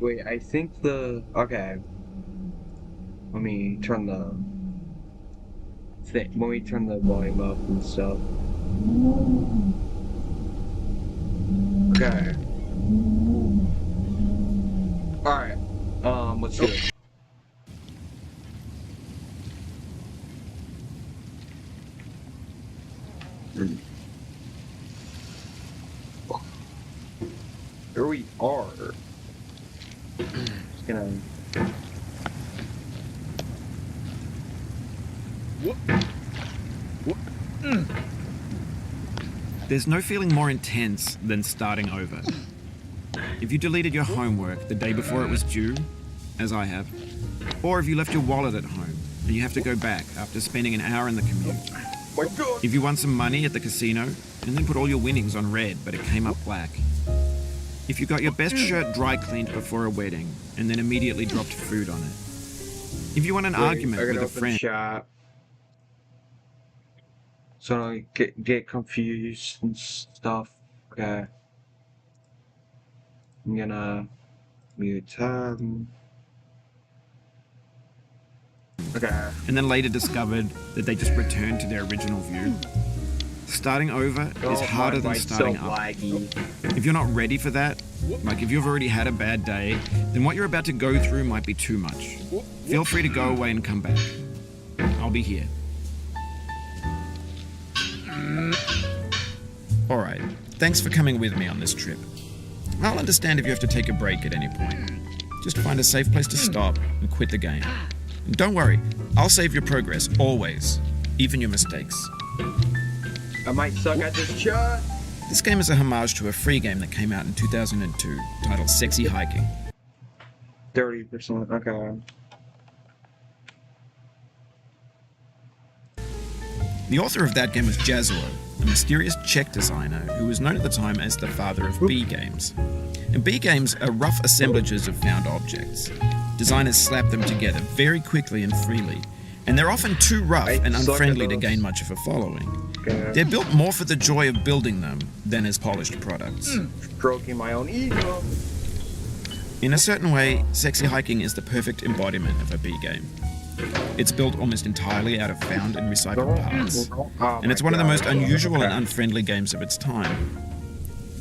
Wait, I think okay. Let me turn the Let me turn the volume up and stuff. Okay. Alright. Let's do it. Here we are. Just gonna. There's no feeling more intense than starting over. If you deleted your homework the day before it was due, as I have, or if you left your wallet at home and you have to go back after spending an hour in the commute. My God. If you won some money at the casino and then put all your winnings on red but it came up black. If you got your best shirt dry cleaned before a wedding and then immediately dropped food on it. If you won an argument with a friend. Chat. So I get confused and stuff. Okay. I'm gonna mute tab. Okay. And then later discovered that they just returned to their original view. Starting over is harder than starting up. If you're not ready for that, like if you've already had a bad day, then what you're about to go through might be too much. Feel free to go away and come back. I'll be here. Alright, thanks for coming with me on this trip. I'll understand if you have to take a break at any point. Just find a safe place to stop and quit the game. And don't worry, I'll save your progress, always. Even your mistakes. I might suck at this shot. This game is a homage to a free game that came out in 2002, titled Sexy Hiking. 30%, okay. The author of that game was Jazzuo, a mysterious Czech designer who was known at the time as the father of B games. And B games are rough assemblages of found objects. Designers slap them together very quickly and freely, and they're often too rough and unfriendly to gain much of a following. Okay. They're built more for the joy of building them than as polished products. Stroking my own ego. In a certain way, Sexy Hiking is the perfect embodiment of a B game. It's built almost entirely out of found and recycled parts, and it's one of the most unusual and unfriendly games of its time.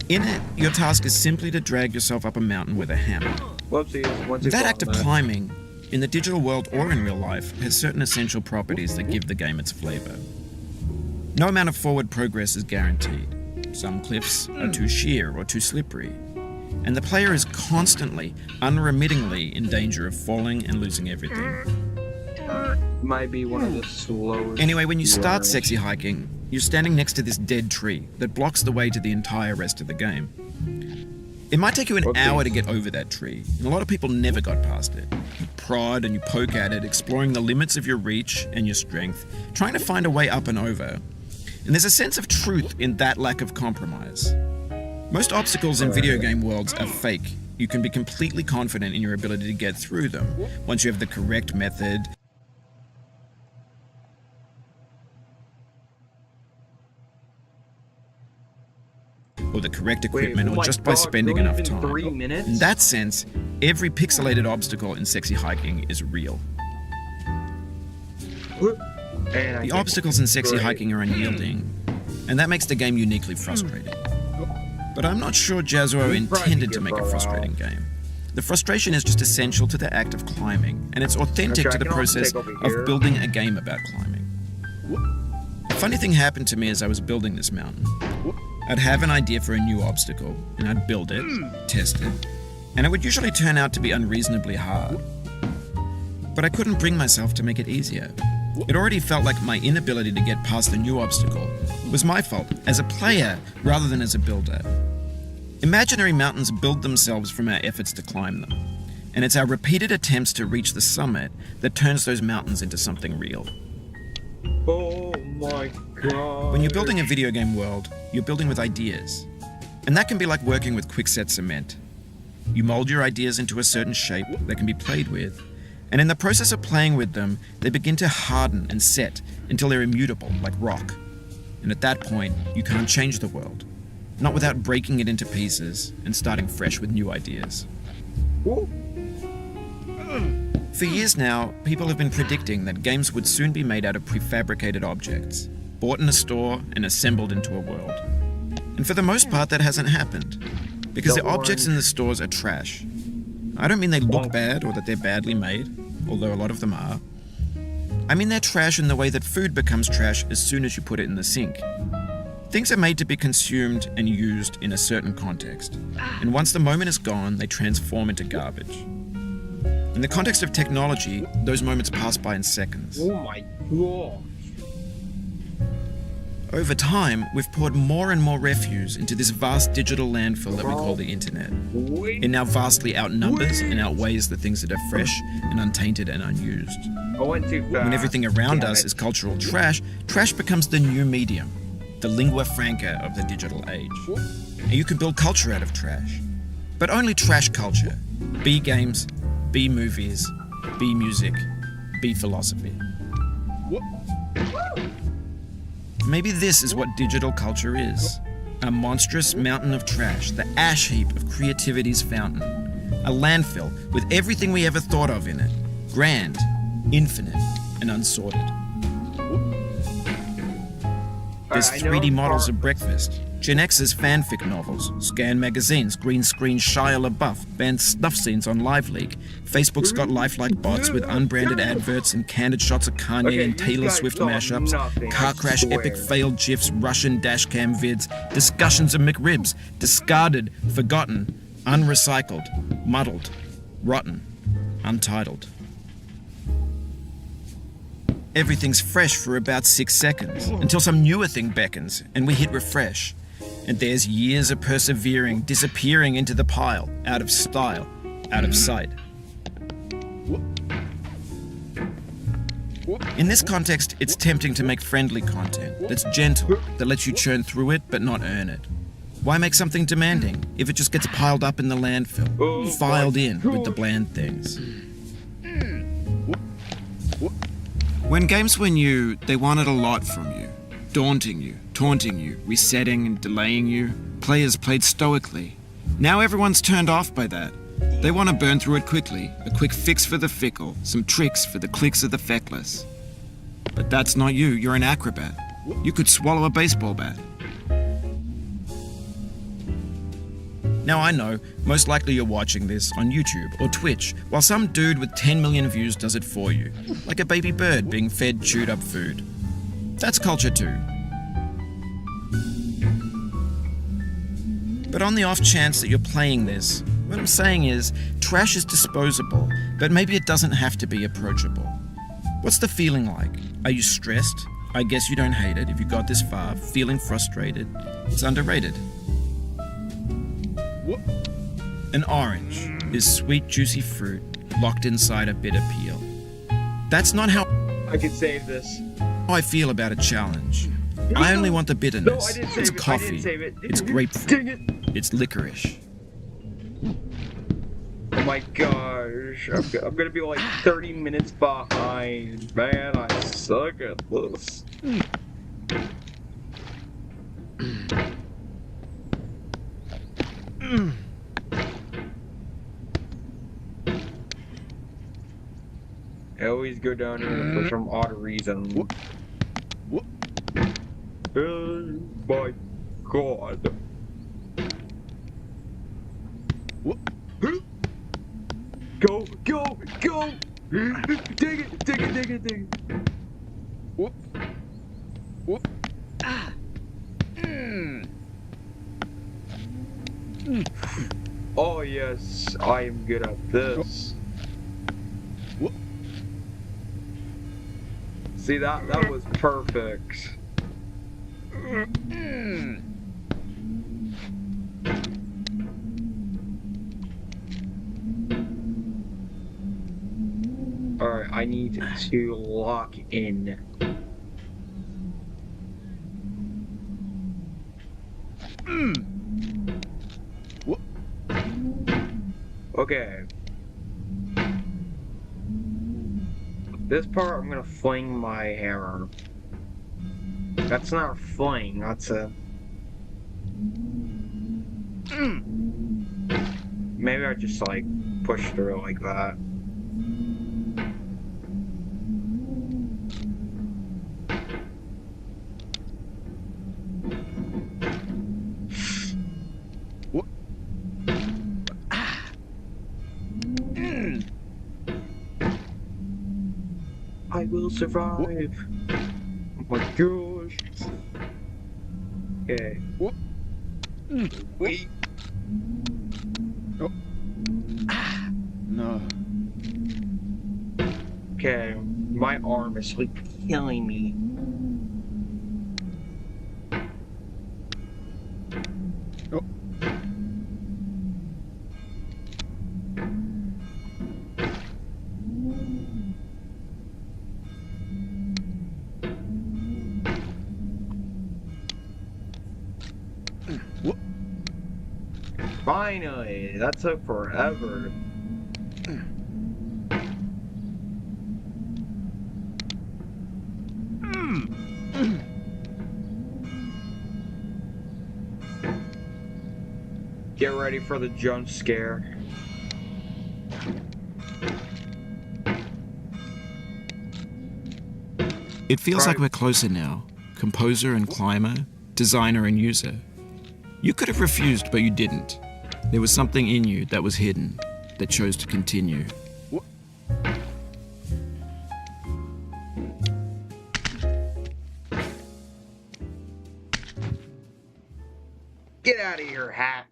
In it, your task is simply to drag yourself up a mountain with a hammer. Whoopsies. That act of climbing, in the digital world or in real life, has certain essential properties that give the game its flavor. No amount of forward progress is guaranteed. Some cliffs are too sheer or too slippery, and the player is constantly, unremittingly in danger of falling and losing everything. Might be one of the slowest. Anyway, when you start Sexy Hiking, you're standing next to this dead tree that blocks the way to the entire rest of the game. It might take you an hour to get over that tree, and a lot of people never got past it. You prod and you poke at it, exploring the limits of your reach and your strength, trying to find a way up and over. And there's a sense of truth in that lack of compromise. Most obstacles in video game worlds are fake. You can be completely confident in your ability to get through them once you have the correct method. Or the correct equipment, or just by spending enough time. 3 minutes? In that sense, every pixelated obstacle in Sexy Hiking is real. The obstacles in Sexy Hiking are unyielding, and that makes the game uniquely frustrating. But I'm not sure Jazzuo intended to make a frustrating game. The frustration is just essential to the act of climbing, and it's authentic to the process of building a game about climbing. A funny thing happened to me as I was building this mountain. I'd have an idea for a new obstacle, and I'd build it, test it, and it would usually turn out to be unreasonably hard. But I couldn't bring myself to make it easier. It already felt like my inability to get past the new obstacle was my fault as a player rather than as a builder. Imaginary mountains build themselves from our efforts to climb them, and it's our repeated attempts to reach the summit that turns those mountains into something real. Oh my God. When you're building a video game world, you're building with ideas. And that can be like working with quickset cement. You mold your ideas into a certain shape that can be played with, and in the process of playing with them, they begin to harden and set until they're immutable, like rock. And at that point, you can't change the world, not without breaking it into pieces and starting fresh with new ideas. Whoa. For years now, people have been predicting that games would soon be made out of prefabricated objects, bought in a store and assembled into a world. And for the most part, that hasn't happened, because the objects in the stores are trash. I don't mean they look bad or that they're badly made, although a lot of them are. I mean they're trash in the way that food becomes trash as soon as you put it in the sink. Things are made to be consumed and used in a certain context, and once the moment is gone, they transform into garbage. In the context of technology, those moments pass by in seconds. Oh my god. Over time, we've poured more and more refuse into this vast digital landfill that we call the internet. It now vastly outnumbers and outweighs the things that are fresh and untainted and unused. I went too fast. When everything around us is cultural trash, trash becomes the new medium, the lingua franca of the digital age. And you can build culture out of trash. But only trash culture. B games, B movies, B music, B philosophy. Maybe this is what digital culture is. A monstrous mountain of trash, the ash heap of creativity's fountain. A landfill with everything we ever thought of in it. Grand, infinite, and unsorted. There's 3D models of breakfast, Gen X's fanfic novels, scan magazines, green screen Shia LaBeouf, banned snuff scenes on LiveLeak. Facebook's got lifelike bots with unbranded adverts and candid shots of Kanye and Taylor Swift mashups, car crash epic failed GIFs, Russian dashcam vids, discussions of McRibs, discarded, forgotten, unrecycled, muddled, rotten, untitled. Everything's fresh for about 6 seconds, until some newer thing beckons, and we hit refresh. And there's years of persevering, disappearing into the pile, out of style, out of sight. In this context, it's tempting to make friendly content that's gentle, that lets you churn through it but not earn it. Why make something demanding if it just gets piled up in the landfill, filed in with the bland things? When games were new, they wanted a lot from you. Daunting you, taunting you, resetting and delaying you. Players played stoically. Now everyone's turned off by that. They want to burn through it quickly, a quick fix for the fickle, some tricks for the clicks of the feckless. But that's not you, you're an acrobat. You could swallow a baseball bat. Now I know, most likely you're watching this on YouTube or Twitch, while some dude with 10 million views does it for you, like a baby bird being fed chewed up food. That's culture too. But on the off chance that you're playing this, what I'm saying is, trash is disposable, but maybe it doesn't have to be approachable. What's the feeling like? Are you stressed? I guess you don't hate it if you got this far. Feeling frustrated? It's underrated. An orange is sweet, juicy fruit locked inside a bitter peel. That's not how I could save this. I feel about a challenge. I only want the bitterness. No, I didn't save it's it. coffee. I didn't save it. It's grapefruit. Dang it. It's licorice. Oh my gosh. I'm gonna be like 30 minutes behind. Man, I suck at this. I always go down here for some odd reason. Oh my god. Go, go, go! Dig it, dig it, dig it, dig it. Whoop. Whoop. Oh yes, I am good at this. See, that was perfect. Alright, I need to lock in. Okay. This part I'm gonna fling my hammer. That's not a fling, that's a... Maybe I just like push through like that. I will survive. Oh my gosh. Okay. Wait. Oh. No. Okay, my arm is like killing me. Oh. Finally, that took forever. Get ready for the jump scare. It feels like we're closer now. Composer and climber, designer and user. You could have refused, but you didn't. There was something in you that was hidden, that chose to continue. Get out of here, hat.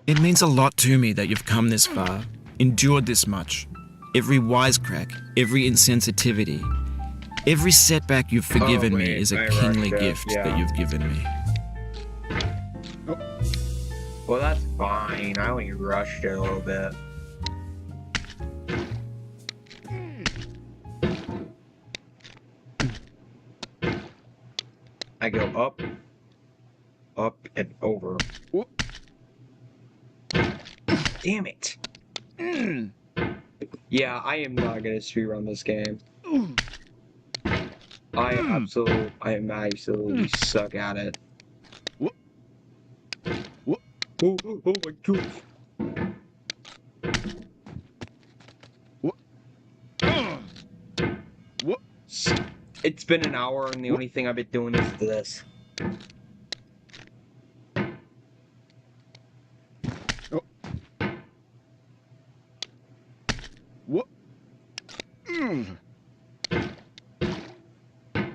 It means a lot to me that you've come this far, endured this much. Every wisecrack, every insensitivity, every setback you've forgiven me is a kingly gift that you've given me. Well, that's fine. I only rushed it a little bit. I go up, up, and over. Damn it. Yeah, I am not gonna speedrun this game. I am absolutely suck at it. Oh my gosh. It's been an hour and the only thing I've been doing is this.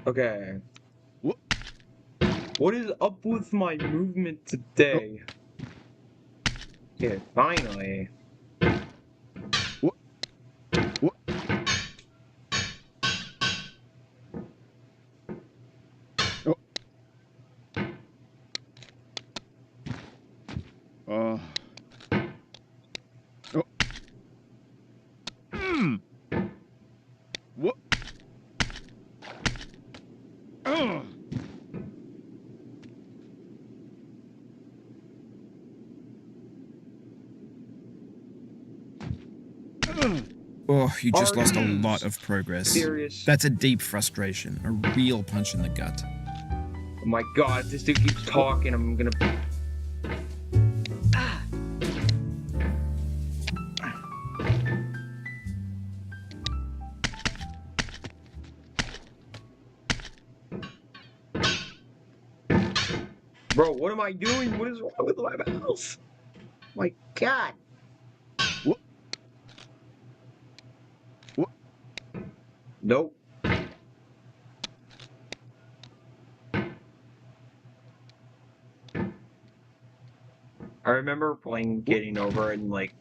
Okay. What is up with my movement today? Okay, finally. Oh, you just lost a lot of progress. Serious. That's a deep frustration, a real punch in the gut. Oh my god, if this dude keeps talking, I'm gonna... Bro, what am I doing? What is wrong with my mouse? My god. Nope. I remember playing Getting Over in like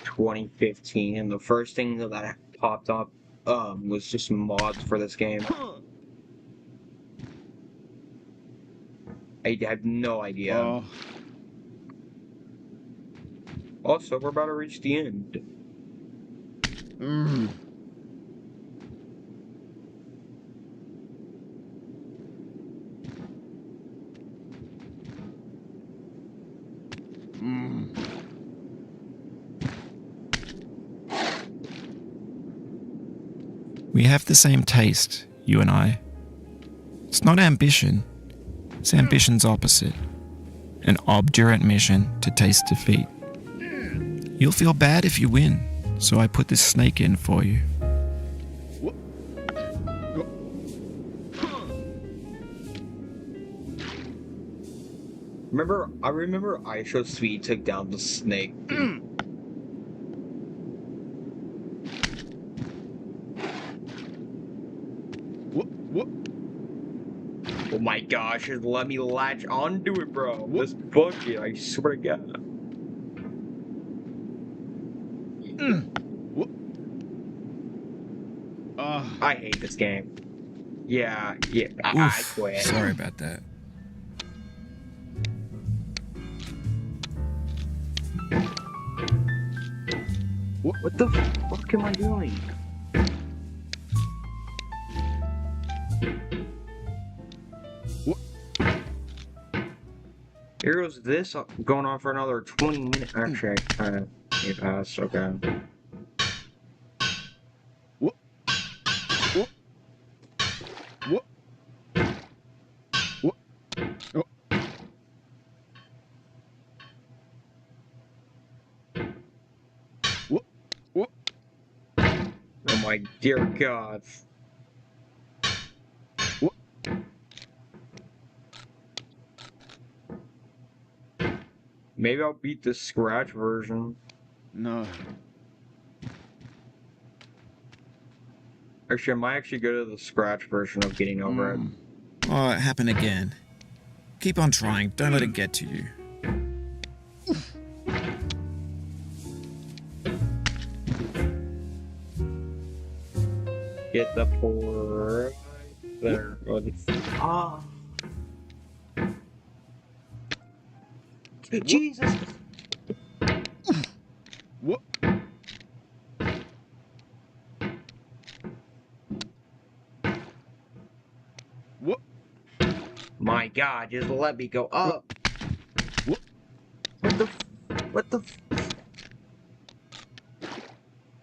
2015, and the first thing that popped up was just mods for this game. I have no idea. Also, we're about to reach the end. We have the same taste, you and I. It's not ambition. It's ambition's opposite. An obdurate mission to taste defeat. You'll feel bad if you win, so I put this snake in for you. I remember IShowSpeed took down the snake. Oh my gosh, just let me latch onto it, bro. This bucket, I swear to God. I hate this game. Yeah, I quit. Sorry about that. What the fuck am I doing? Here goes this going on for another 20 minutes. Actually, I kind of passed. Okay. Oh my dear God. Maybe I'll beat the scratch version. No. Actually, I might actually go to the scratch version of getting over it. Oh, it happened again. Keep on trying. Don't let it get to you. Get the poor there. Ah. Jesus. What? What? My God, just let me go up. What? What the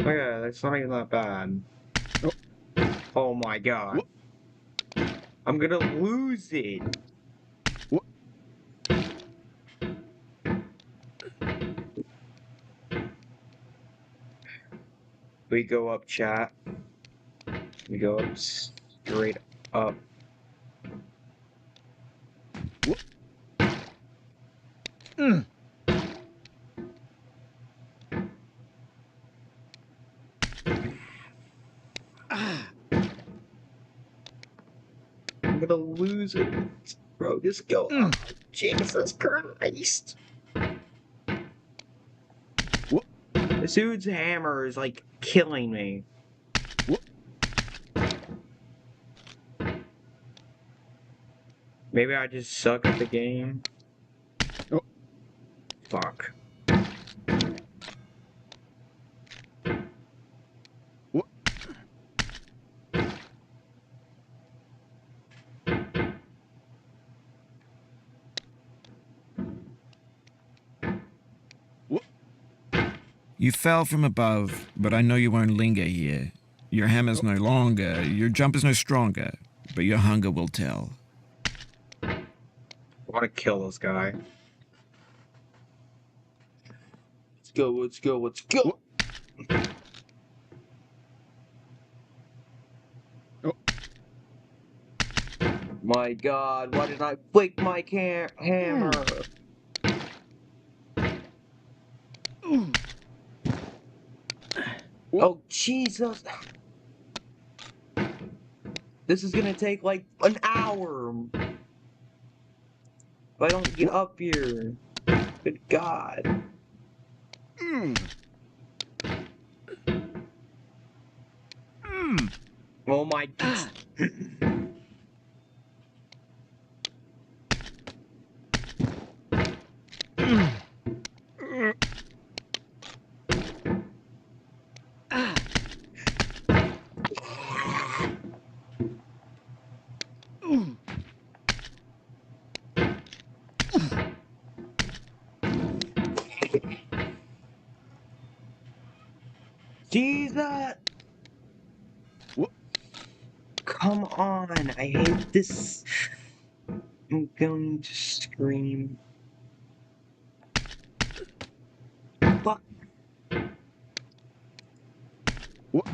Okay, that's not even that bad. Oh my God. What? I'm gonna lose it. What? We go up, chat. We go up straight up. What? I'm gonna lose it. Bro, just go up. Jesus Christ. What? This dude's hammer is like killing me. What? Maybe I just suck at the game. Oh. Fuck. What? What? You fell from above, but I know you won't linger here. Your hammer's no longer, your jump is no stronger, but your hunger will tell. I want to kill this guy. Let's go, let's go, let's go! Oh. My God, why did I break my hammer? Oh, Jesus! This is gonna take like an hour! If I don't get up here. Good God. Oh my God. Jesus! What? come on! I hate this. I'm going to scream. Fuck. What?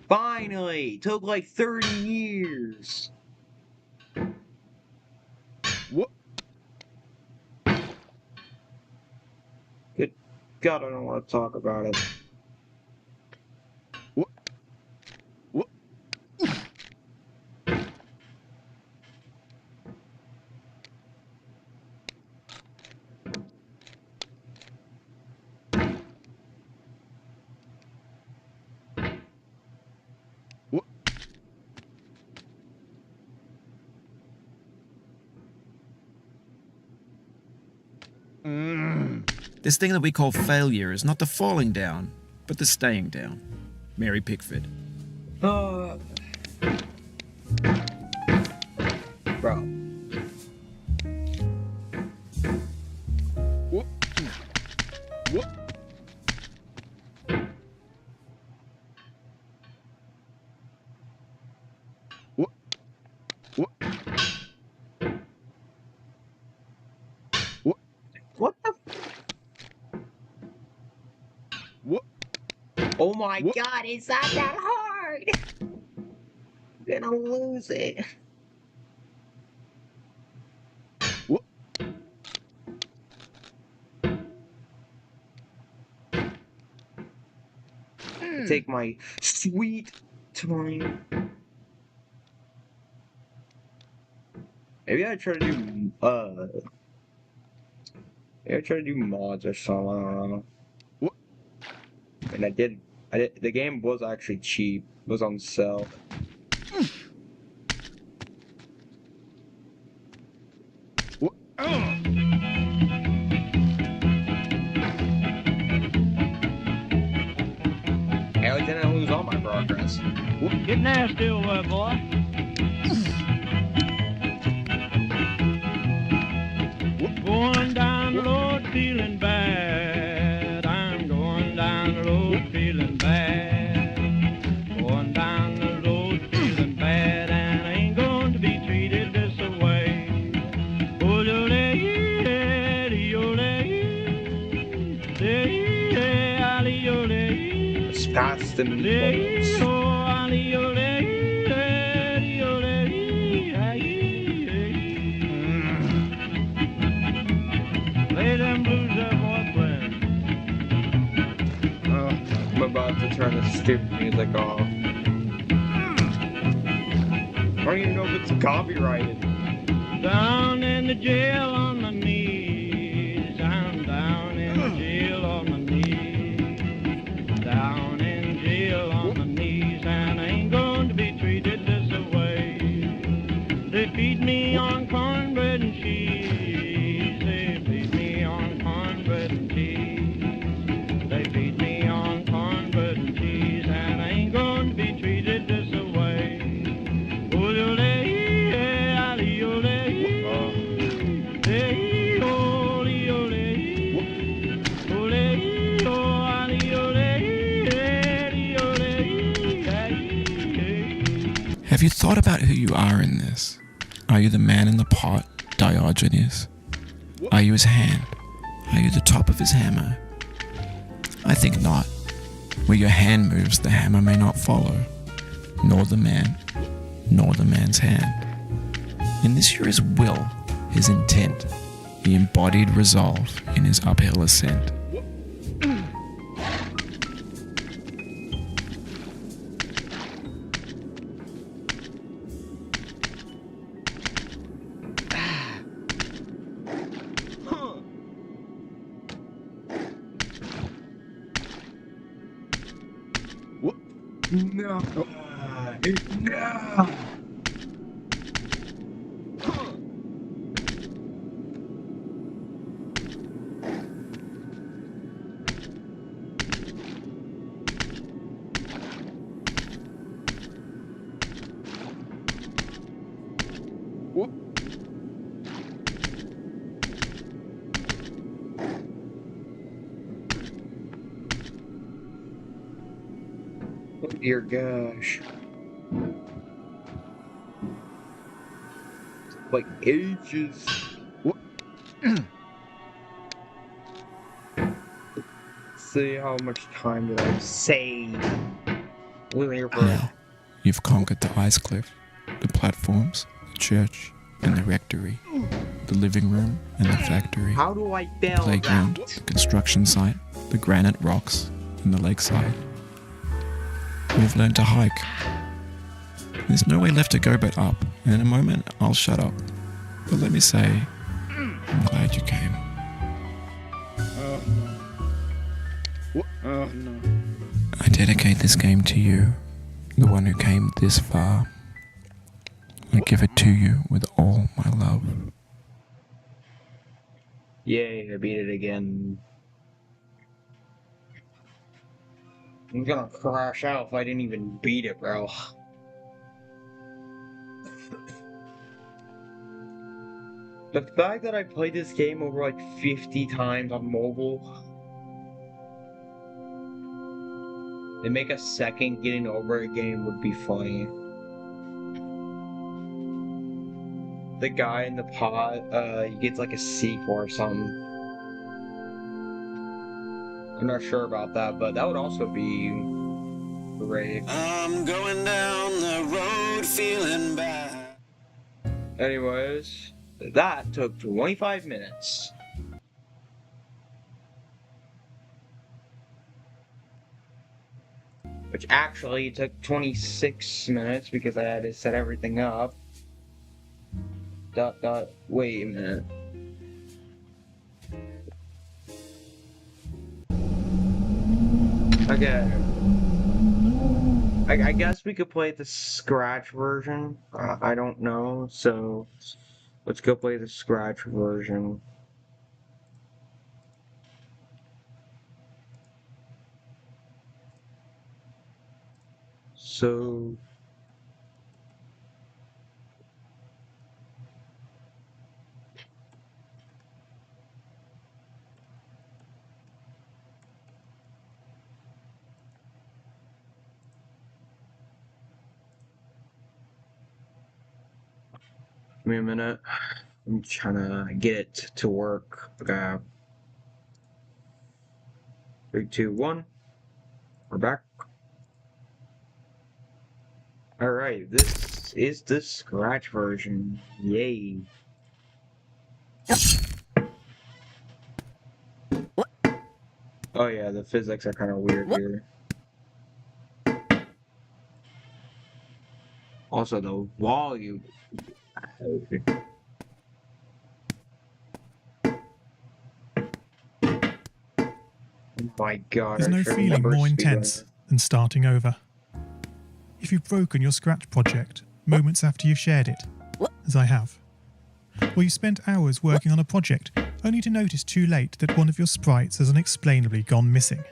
Finally! Took like 30 years! What? Good God, I don't want to talk about it. What? What? What? This thing that we call failure is not the falling down, but the staying down. Mary Pickford. Bro. What? What? What? What? What? What the? What? Oh my What? God, it's not that hard! I'm gonna lose it. What? Take my sweet time. Maybe I try to do maybe I try to do mods or something. I don't know. What? And I did. The game was actually cheap. It was on sale. What? Hey, I didn't lose all my progress. Get nasty over, boy. Going down the road feeling bad. I'm going down the road feeling bad. Going down the road feeling bad, and I ain't going to be treated this way. Oh, It's past the meatballs. Play them blues there, boyfriend. I'm about to turn this stupid music off. I don't even know if it's copyrighted. Down in the jail on my knees. I'm down in the jail on my knees. Down in jail on my knees, and I ain't going to be treated this way. They feed me on cornbread and cheese. They feed me on cornbread and cheese. They feed me on cornbread and cheese, and I ain't going to be treated this way. Have you thought about who you are in this? Are you the man in the pot, Diogenes? Are you his hand? Are you the top of his hammer? I think not. Where your hand moves, the hammer may not follow, nor the man, nor the man's hand. And this here is will, his intent, the embodied resolve in his uphill ascent. What? No. No. What? Oh dear gosh. like ages. See how much time did I save? We were here for Now, you've conquered the ice cliff, the platforms, the church, and the rectory, the living room and the factory, how do I the fail playground, that? the construction site, the granite rocks, and the lakeside. We've learned to hike. There's no way left to go but up, and in a moment I'll shut up. But let me say, I'm glad you came. Oh no. I dedicate this game to you, the one who came this far. I give it to you with all my love. Yay, I beat it again. I'm gonna crash out if I didn't even beat it, bro. The fact that I played this game over like 50 times on mobile, they make a second getting over a game would be funny. The guy in the pot, he gets like a sequel or something. I'm not sure about that, but that would also be great. I'm going down the road feeling bad. Anyways, that took 25 minutes. Which actually took 26 minutes because I had to set everything up. Wait a minute. Okay. I guess we could play the Scratch version. I don't know, so let's go play the Scratch version. So give me a minute. I'm trying to get it to work. Okay. 3, 2, 1. We're back. Alright, this is the Scratch version. Yay. Oh yeah, the physics are kind of weird here. Also, the volume. Oh my god. There's I no should feeling remember more speed intense running. than starting over. If you've broken your Scratch project moments after you've shared it, as I have, or you spent hours working on a project only to notice too late that one of your sprites has unexplainably gone missing.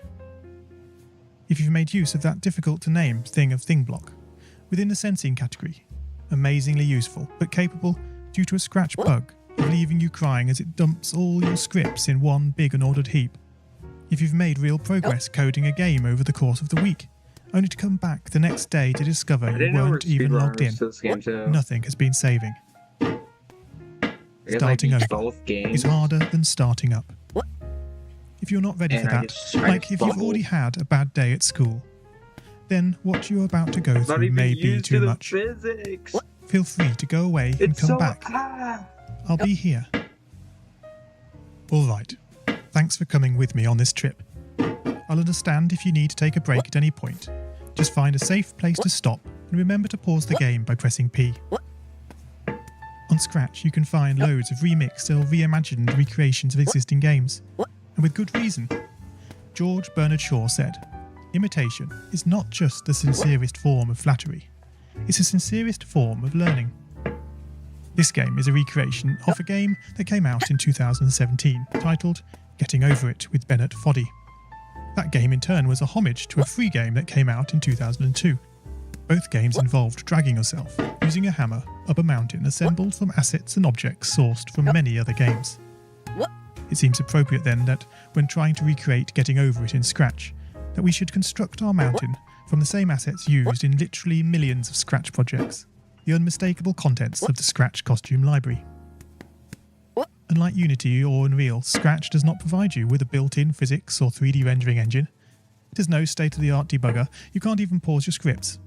If you've made use of that difficult to name thing of thing block within the sensing category, amazingly useful but capable due to a Scratch bug of leaving you crying as it dumps all your scripts in one big unordered heap. If you've made real progress coding a game over the course of the week, only to come back the next day to discover I you didn't know weren't even logged in, this game too. nothing has been saving. I guess I Starting beat over both games. is harder than starting up. If you're not ready And for I that, just- I like just if you've fumbled. already had a bad day at school, then what you're about to go Not through even may be used to too the much. physics. Feel free to go away and It's come so back. I'll be here. Alright, thanks for coming with me on this trip. I'll understand if you need to take a break at any point. Just find a safe place to stop and remember to pause the game by pressing P. On Scratch you can find loads of remixed or reimagined recreations of existing games, and with good reason. George Bernard Shaw said, "Imitation is not just the sincerest form of flattery, it's the sincerest form of learning." This game is a recreation of a game that came out in 2017, titled Getting Over It with Bennett Foddy. That game in turn was a homage to a free game that came out in 2002. Both games involved dragging yourself, using a hammer, up a mountain assembled from assets and objects sourced from many other games. It seems appropriate then that, when trying to recreate Getting Over It in Scratch, that we should construct our mountain from the same assets used in literally millions of Scratch projects. the unmistakable contents of the Scratch costume library. Unlike Unity or Unreal, Scratch does not provide you with a built-in physics or 3D rendering engine. There's no state-of-the-art debugger. You can't even pause your scripts.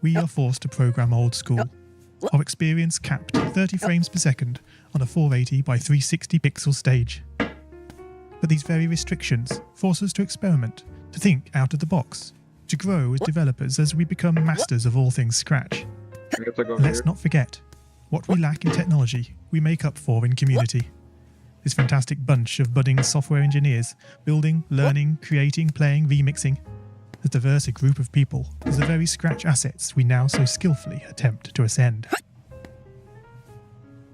We are forced to program old school. Our experience capped at 30 frames per second on a 480 by 360 pixel stage. But these very restrictions force us to experiment, to think out of the box, to grow as developers as we become masters of all things Scratch. Let's not forget, what we lack in technology, we make up for in community. This fantastic bunch of budding software engineers, building, learning, creating, playing, remixing. As diverse a group of people as the very Scratch assets we now so skillfully attempt to ascend.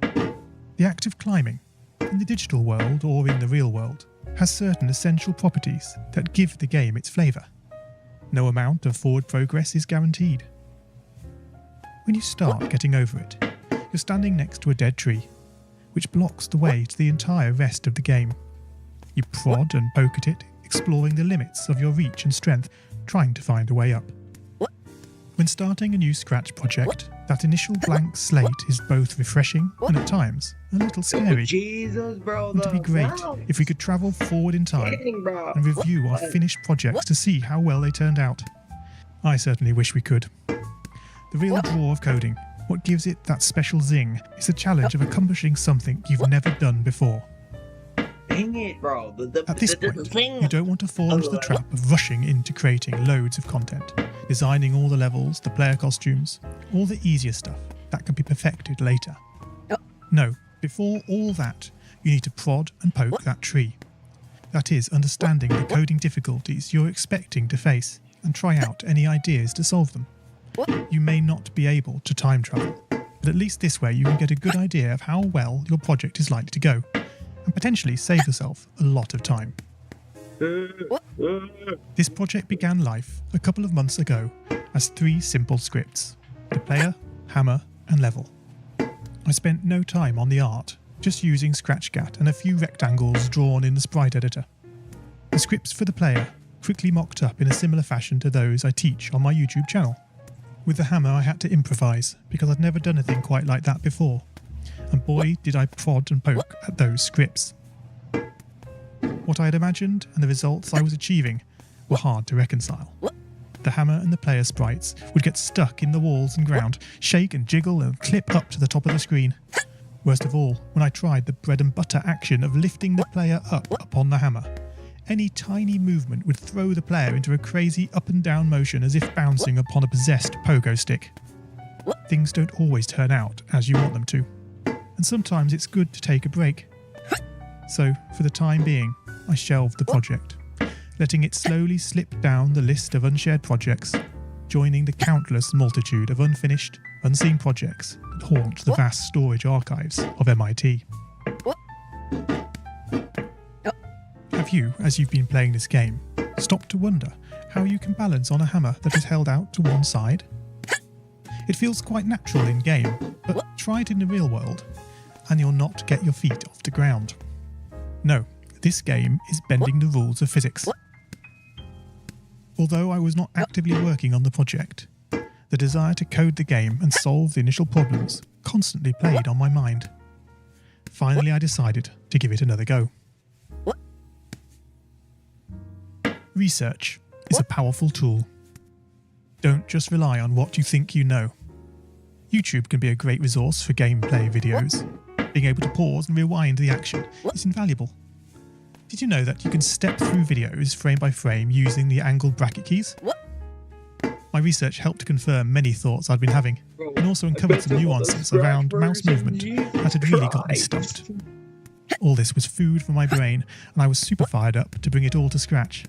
The act of climbing, in the digital world or in the real world, has certain essential properties that give the game its flavour. No amount of forward progress is guaranteed. When you start getting over it, you're standing next to a dead tree, which blocks the way to the entire rest of the game. You prod and poke at it, exploring the limits of your reach and strength, trying to find a way up. When starting a new Scratch project, that initial blank slate is both refreshing and at times a little scary. Jesus, bro. Wouldn't it be great if we could travel forward in time and review our finished projects to see how well they turned out? I certainly wish we could. The real draw of coding, what gives it that special zing, is the challenge of accomplishing something you've never done before. Dang it, bro. At this point, you don't want to fall into the trap of rushing into creating loads of content, designing all the levels, the player costumes, all the easier stuff that can be perfected later. No, before all that, you need to prod and poke that tree. That is, understanding the coding difficulties you're expecting to face and try out any ideas to solve them. You may not be able to time travel, but at least this way you can get a good idea of how well your project is likely to go, and potentially save yourself a lot of time. This project began life a couple of months ago as 3 simple scripts: the player, hammer, and level. I spent no time on the art, just using Scratchcat and a few rectangles drawn in the sprite editor. The scripts for the player quickly mocked up in a similar fashion to those I teach on my YouTube channel. With the hammer I had to improvise because I'd never done anything quite like that before, and boy did I prod and poke at those scripts. What I had imagined and the results I was achieving were hard to reconcile. The hammer and the player sprites would get stuck in the walls and ground, shake and jiggle and clip up to the top of the screen. Worst of all, when I tried the bread and butter action of lifting the player up upon the hammer, any tiny movement would throw the player into a crazy up and down motion as if bouncing upon a possessed pogo stick. Things don't always turn out as you want them to, and sometimes it's good to take a break. So, for the time being, I shelved the project, letting it slowly slip down the list of unshared projects, joining the countless multitude of unfinished, unseen projects that haunt the vast storage archives of MIT. Have you, as you've been playing this game, stopped to wonder how you can balance on a hammer that is held out to one side? It feels quite natural in game, but try it in the real world, and you'll not get your feet off the ground. No, this game is bending the rules of physics. Although I was not actively working on the project, the desire to code the game and solve the initial problems constantly played on my mind. Finally, I decided to give it another go. Research is a powerful tool. Don't just rely on what you think you know. YouTube can be a great resource for gameplay videos. Being able to pause and rewind the action is invaluable. Did you know that you can step through videos frame by frame using the angled bracket keys? My research helped to confirm many thoughts I'd been having, and also uncovered some nuances around mouse movement that had really got me stumped. All this was food for my brain, and I was super fired up to bring it all to Scratch.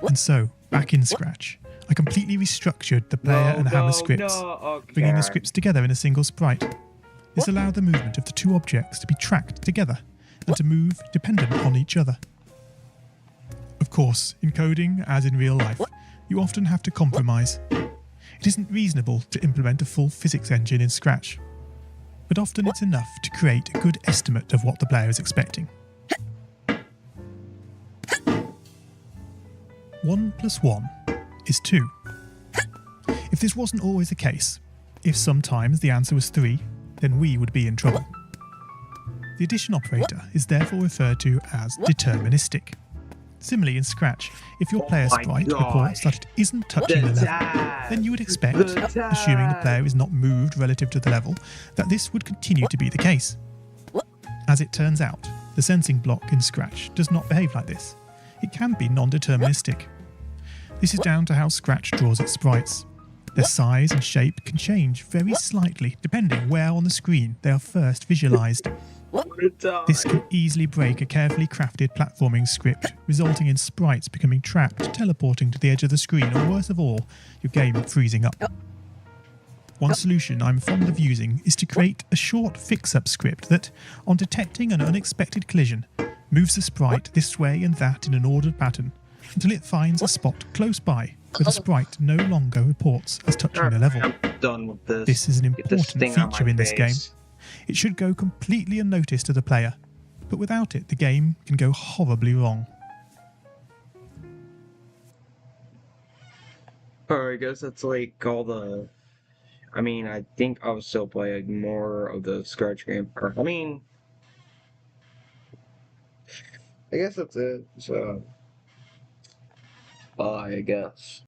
And so, back in Scratch, I completely restructured the player and hammer scripts, bringing the scripts together in a single sprite. This allowed the movement of the 2 objects to be tracked together and to move dependent on each other. Of course, in coding, as in real life, you often have to compromise. It isn't reasonable to implement a full physics engine in Scratch, but often it's enough to create a good estimate of what the player is expecting. 1 + 1 is 2. If this wasn't always the case, If sometimes the answer was 3, then we would be in trouble. The addition operator is therefore referred to as deterministic. Similarly in Scratch, if your player my sprite gosh. reports that it isn't touching the level, then you would expect, assuming the player is not moved relative to the level, that this would continue to be the case. As it turns out, the sensing block in Scratch does not behave like this. It can be non-deterministic. This is down to how Scratch draws its sprites. Their size and shape can change very slightly depending where on the screen they are first visualized. This can easily break a carefully crafted platforming script, resulting in sprites becoming trapped, teleporting to the edge of the screen, or worse of all, your game freezing up. One solution I'm fond of using is to create a short fix-up script that, on detecting an unexpected collision, moves the sprite this way and that in an ordered pattern until it finds a spot close by where the sprite no longer reports as touching the level. I'm done with this. This is an Get this important thing out feature my in this game. face. It should go completely unnoticed to the player, but without it the game can go horribly wrong. I guess that's like all the. I mean, I think I'll still play more of the Scratch game. I mean, I guess that's it. So, bye, I guess.